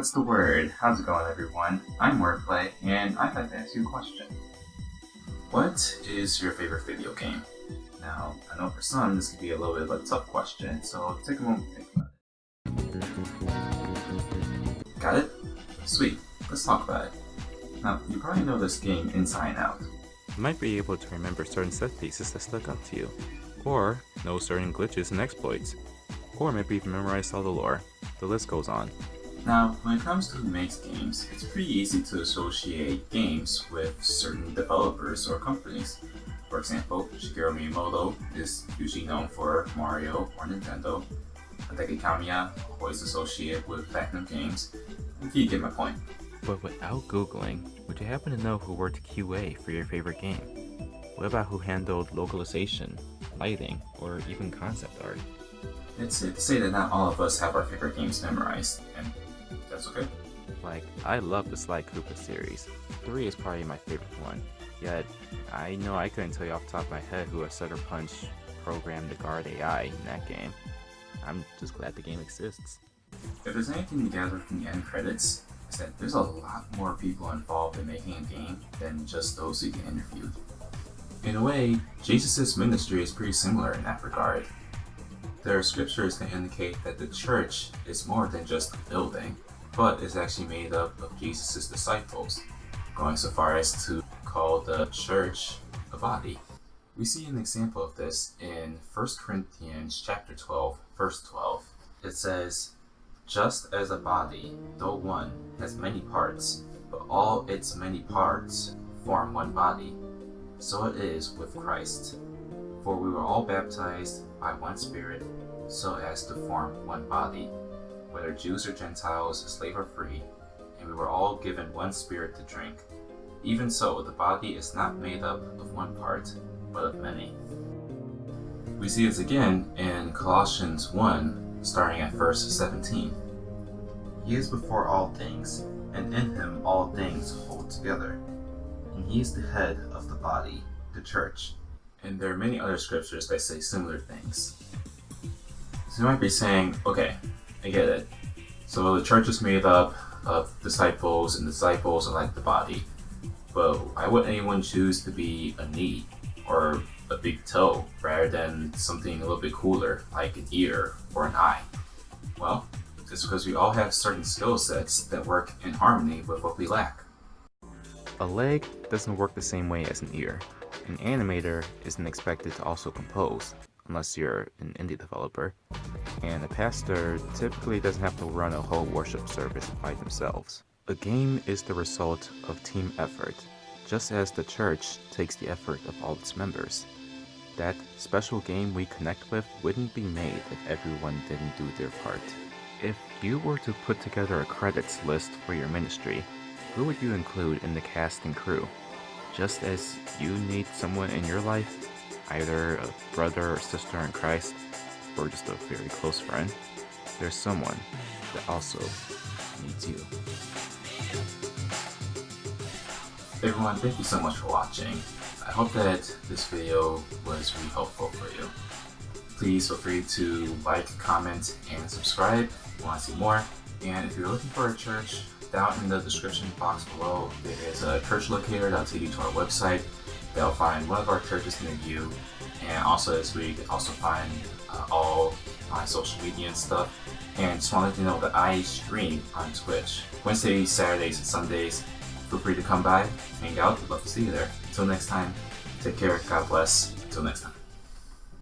What's the word? How's it going, everyone? I'm TheWordPlay, and I'd like to ask you a question. What is your favorite video game? Now, I know for some this could be a little bit of a tough question, so take a moment to think about it. Got it? Sweet. Let's talk about it. Now, you probably know this game inside and out. You might be able to remember certain set pieces that stuck out to you, or know certain glitches and exploits, or maybe even memorize all the lore. The list goes on. Now, when it comes to who makes games, it's pretty easy to associate games with certain developers or companies. For example, Shigeru Miyamoto is usually known for Mario or Nintendo. Hideki Kamiya, always associated with Platinum Games. You get my point. But without Googling, would you happen to know who worked QA for your favorite game? What about who handled localization, lighting, or even concept art? It's safe to say that not all of us have our favorite games memorized, and that's okay. Like, I love the Sly Cooper Series. 3 is probably my favorite one, yet I know I couldn't tell you off the top of my head who a Sucker Punch programmed to guard AI in that game. I'm just glad the game exists. If there's anything to gather from the end credits, is that there's a lot more people involved in making a game than just those who get interviewed. In a way, Jesus' ministry is pretty similar in that regard. There are scriptures that indicate that the church is more than just a building, but is actually made up of Jesus' disciples, going so far as to call the church a body. We see an example of this in 1 Corinthians chapter 12, verse 12. It says, "Just as a body, though one, has many parts, but all its many parts form one body, so it is with Christ. For we were all baptized by one Spirit, so as to form one body, whether Jews or Gentiles, slave or free, and we were all given one Spirit to drink. Even so, the body is not made up of one part, but of many." We see this again in Colossians 1, starting at verse 17. "He is before all things, and in him all things hold together. And he is the head of the body, the church." And there are many other scriptures that say similar things. So you might be saying, okay, I get it. So the church is made up of disciples, and disciples are like the body. But why would anyone choose to be a knee or a big toe rather than something a little bit cooler like an ear or an eye? Well, it's because we all have certain skill sets that work in harmony with what we lack. A leg doesn't work the same way as an ear. An animator isn't expected to also compose, unless you're an indie developer. And a pastor typically doesn't have to run a whole worship service by themselves. A game is the result of team effort, just as the church takes the effort of all its members. That special game we connect with wouldn't be made if everyone didn't do their part. If you were to put together a credits list for your ministry, who would you include in the cast and crew? Just as you need someone in your life, either a brother or sister in Christ, or just a very close friend, there's someone that also needs you. Everyone, thank you so much for watching. I hope that this video was really helpful for you. Please feel free to like, comment, and subscribe if you want to see more. And if you're looking for a church, down in the description box below, there is a church locator that'll take you to our website. That'll find one of our churches near you. And also this week, you can also find all my social media and stuff. And just want to let you know that I stream on Twitch Wednesdays, Saturdays, and Sundays. Feel free to come by, hang out. We'd love to see you there. Until next time, take care, God bless. Until next time.